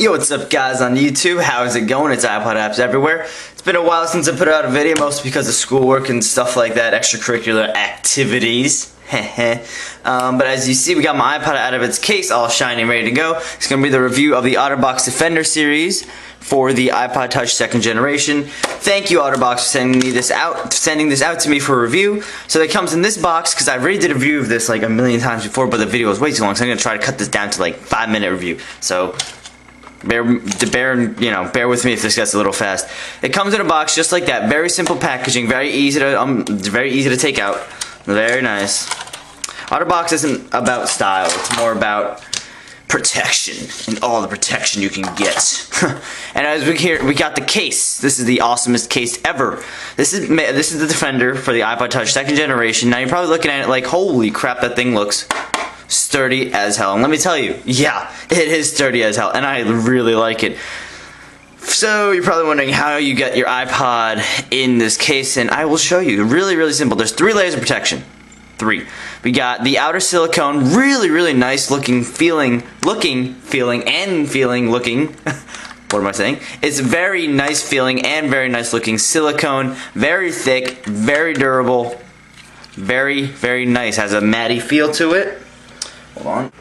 Yo, what's up guys on YouTube? How's it going? It's iPod Apps Everywhere. It's been a while since I put out a video, mostly because of schoolwork and stuff like that, extracurricular activities. But as you see, we got my iPod out of its case, all shiny and ready to go. It's going to be the review of the Otterbox Defender series for the iPod Touch 2nd generation. Thank you, Otterbox, for sending this out to me for a review. So it comes in this box, because I already did a review of this like a million times before, but the video was way too long, so I'm going to try to cut this down to like 5-minute review. So bear with me if this gets a little fast. It comes in a box just like that, very simple packaging, very easy to take out. Very nice. Otterbox isn't about style, it's more about protection and all the protection you can get. And as we got the case. This is the awesomest case ever. This is the Defender for the iPod Touch 2nd generation. Now you're probably looking at it like, holy crap, that thing looks sturdy as hell. And let me tell you, yeah, it is sturdy as hell, and I really like it. So you're probably wondering how you get your iPod in this case, and I will show you. Really, really simple. There's 3 layers of protection. 3. We got the outer silicone, really nice looking, feeling. What am I saying? It's very nice feeling and very nice looking silicone. Very thick, very durable, very nice. Has a matty feel to it. Hold on.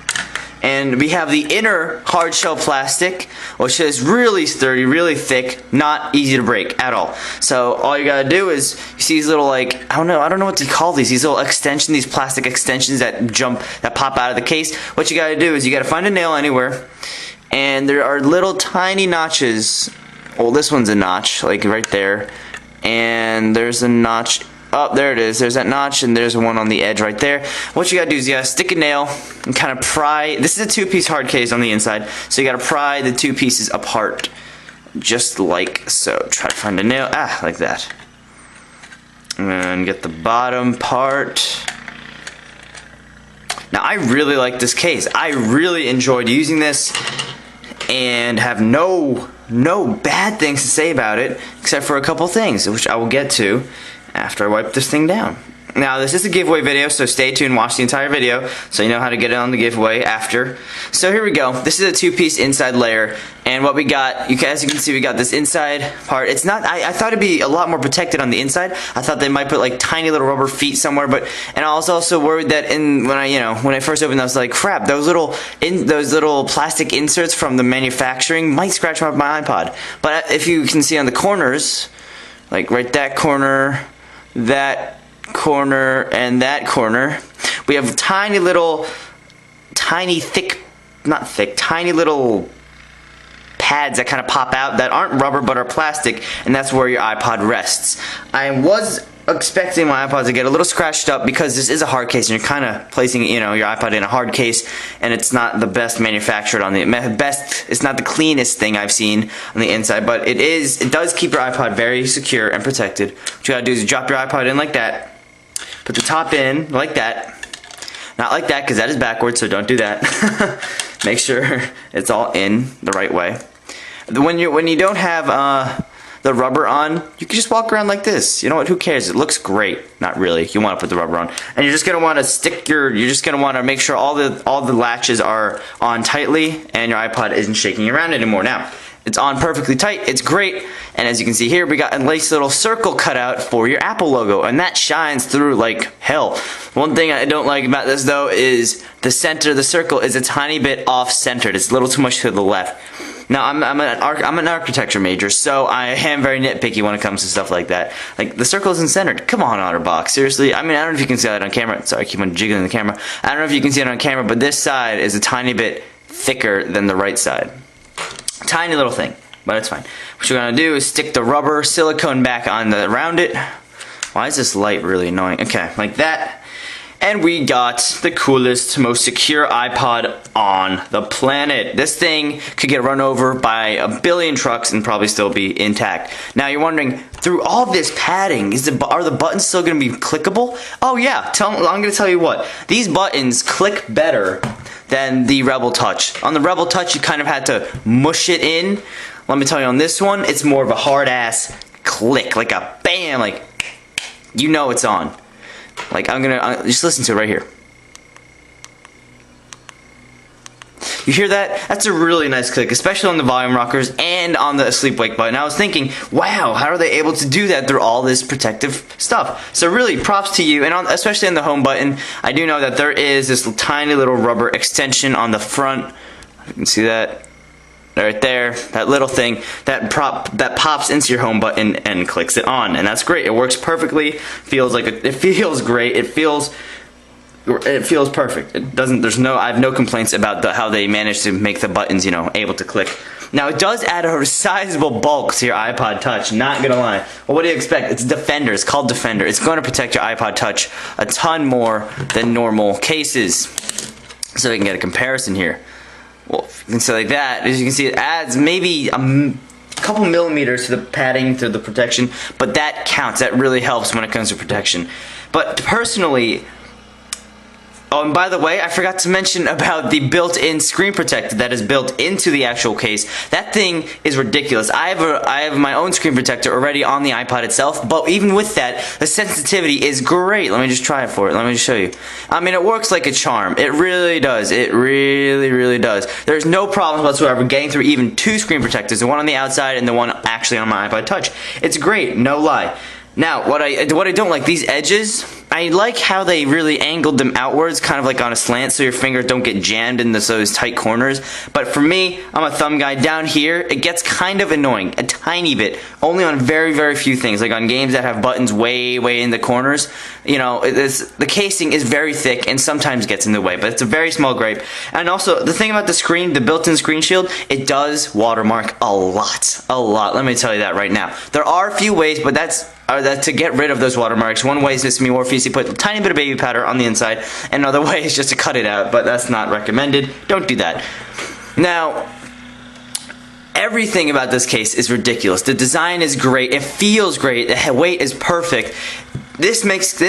And we have the inner hard shell plastic, which is really sturdy, really thick, not easy to break at all. So all you gotta do is, you see these little, like, I don't know what to call these little extensions, these plastic extensions that pop out of the case. What you gotta do is you gotta find a nail anywhere, and there are little tiny notches. Well, this one's a notch, like right there, and there's a notch. Oh, there it is. There's that notch, and there's one on the edge right there. What you gotta do is you gotta stick a nail and kind of pry. This is a 2-piece hard case on the inside, so you gotta pry the 2 pieces apart, just like so. Try to find a nail, like that, and get the bottom part. Now, I really like this case. I really enjoyed using this, and have no bad things to say about it, except for a couple things, which I will get to after I wipe this thing down. Now, this is a giveaway video, so stay tuned, watch the entire video, so you know how to get it on the giveaway after. So here we go. This is a 2-piece inside layer, and what we got, as you can see, we got this inside part. It's not, I thought it'd be a lot more protected on the inside. I thought they might put like tiny little rubber feet somewhere, and I was also worried that when I first opened it, I was like, crap, those little plastic inserts from the manufacturing might scratch up my iPod. But if you can see on the corners, like right that corner, that corner, and that corner, we have tiny little pads that kind of pop out that aren't rubber but are plastic, and that's where your iPod rests. I was expecting my iPod to get a little scratched up because this is a hard case, and you're kind of placing your iPod in a hard case, and it's not the best manufactured on the it's not the cleanest thing I've seen on the inside, but it does keep your iPod very secure and protected. What you gotta do is you drop your iPod in like that, put the top in like that, not like that because that is backwards, so don't do that. Make sure it's all in the right way. When you don't have the rubber on, you can just walk around like this. You know what? Who cares? It looks great. Not really. You want to put the rubber on, and you're just gonna want to you're just gonna want to make sure all the latches are on tightly, and your iPod isn't shaking around anymore. Now, it's on perfectly tight. It's great. And as you can see here, we got a nice little circle cut out for your Apple logo, and that shines through like hell. One thing I don't like about this though is the center of the circle is a tiny bit off-centered. It's a little too much to the left. Now, I'm an architecture major, so I am very nitpicky when it comes to stuff like that. Like, the circle isn't centered. Come on, Otterbox. Seriously. I mean, I don't know if you can see that on camera. Sorry, I keep on jiggling the camera. I don't know if you can see it on camera, but this side is a tiny bit thicker than the right side. Tiny little thing, but it's fine. What you're going to do is stick the rubber silicone back on around it. Why is this light really annoying? Okay, like that. And we got the coolest, most secure iPod on the planet. This thing could get run over by a billion trucks and probably still be intact. Now you're wondering, through all this padding, are the buttons still going to be clickable? Oh yeah, I'm going to tell you what. These buttons click better than the Rebel Touch. On the Rebel Touch, you kind of had to mush it in. Let me tell you, on this one, it's more of a hard-ass click, like a bam, like, you know it's on. Like, I'm gonna just listen to it right here. You hear that? That's a really nice click, especially on the volume rockers and on the sleep wake button. I was thinking, wow, how are they able to do that through all this protective stuff? So really, props to you, and especially on the home button, I do know that there is this tiny little rubber extension on the front. You can see that right there, that little thing that pops into your home button and clicks it on, and that's great. It works perfectly. It feels great. It feels perfect. I have no complaints about how they managed to make the buttons, able to click. Now it does add a sizable bulk to your iPod Touch, not gonna lie. Well, what do you expect? It's Defender, it's called Defender. It's gonna protect your iPod Touch a ton more than normal cases. So we can get a comparison here. Well, if you can say like that, as you can see, it adds maybe a couple millimeters to the padding, to the protection, but that counts. That really helps when it comes to protection. But personally, oh, and by the way, I forgot to mention about the built-in screen protector that is built into the actual case. That thing is ridiculous. I have my own screen protector already on the iPod itself, but even with that, the sensitivity is great. Let me just try it for it. Let me just show you. I mean, it works like a charm. It really does. It really, really does. There's no problem whatsoever getting through even two screen protectors, the one on the outside and the one actually on my iPod Touch. It's great, no lie. Now, what I don't like, these edges, I like how they really angled them outwards, kind of like on a slant, so your fingers don't get jammed in those tight corners. But for me, I'm a thumb guy. Down here, it gets kind of annoying, a tiny bit, only on very, very few things, like on games that have buttons way, way in the corners. The casing is very thick and sometimes gets in the way, but it's a very small gripe. And also, the thing about the screen, the built-in screen shield, it does watermark a lot. Let me tell you that right now. There are a few ways, but that's to get rid of those watermarks. One way is just to be more easy, put a tiny bit of baby powder on the inside, and another way is just to cut it out, but that's not recommended. Don't do that. Now, everything about this case is ridiculous. The design is great. It feels great. The weight is perfect. This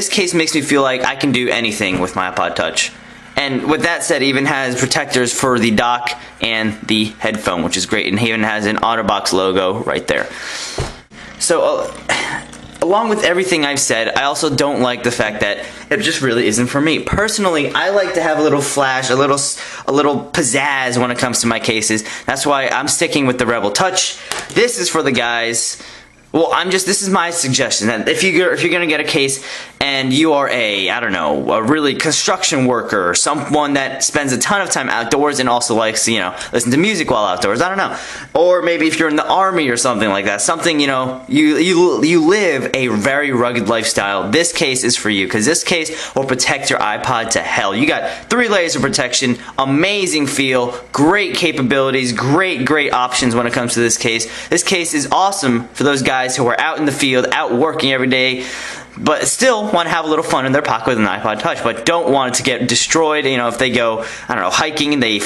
case makes me feel like I can do anything with my iPod Touch. And with that said, it even has protectors for the dock and the headphone, which is great, and it even has an Otterbox logo right there. So, along with everything I've said, I also don't like the fact that it just really isn't for me. Personally, I like to have a little flash, a little pizzazz when it comes to my cases. That's why I'm sticking with the Rebel Touch. This is for the guys. Well, this is my suggestion, that if you're gonna get a case and you are a really construction worker, or someone that spends a ton of time outdoors and also likes to, listen to music while outdoors, I don't know. Or maybe if you're in the army or something like that, something, you live a very rugged lifestyle, this case is for you, because this case will protect your iPod to hell. You got 3 layers of protection, amazing feel, great capabilities, great options when it comes to this case. This case is awesome for those guys who are out in the field, out working every day, but still want to have a little fun in their pocket with an iPod Touch, but don't want it to get destroyed. If they go, hiking and they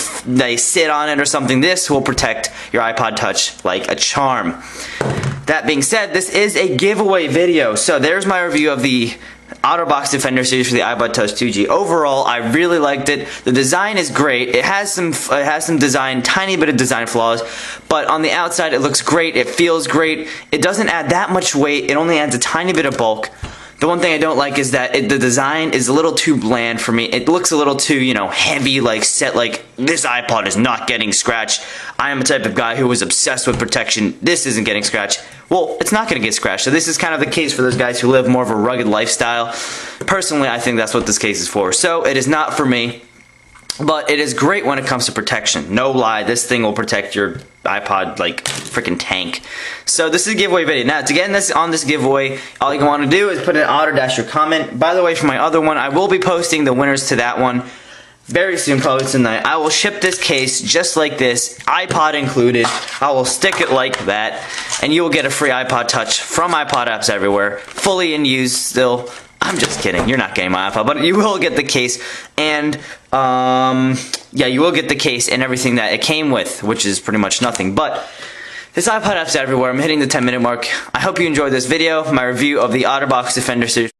sit on it or something, this will protect your iPod Touch like a charm. That being said, this is a giveaway video, so there's my review of the Otterbox Defender series for the iPod Touch 2G. Overall, I really liked it. The design is great. It has some tiny bit of design flaws, but on the outside it looks great. It feels great. It doesn't add that much weight. It only adds a tiny bit of bulk. The one thing I don't like is that the design is a little too bland for me. It looks a little too, heavy, like this iPod is not getting scratched. I am a type of guy who is obsessed with protection. This isn't getting scratched. Well, it's not going to get scratched. So this is kind of the case for those guys who live more of a rugged lifestyle. Personally, I think that's what this case is for. So it is not for me. But it is great when it comes to protection. No lie, this thing will protect your iPod like freaking tank. So this is a giveaway video. Now to get on this giveaway, all you want to do is put an Otter-your comment. By the way, for my other one, I will be posting the winners to that one very soon, probably tonight. I will ship this case just like this, iPod included. I will stick it like that, and you will get a free iPod Touch from iPod Apps Everywhere, fully in use still. I'm just kidding, you're not getting my iPod, but you will get the case, and yeah, you will get the case and everything that it came with, which is pretty much nothing. But this iPod Apps Everywhere, I'm hitting the 10-minute mark. I hope you enjoyed this video, my review of the Otterbox Defender series.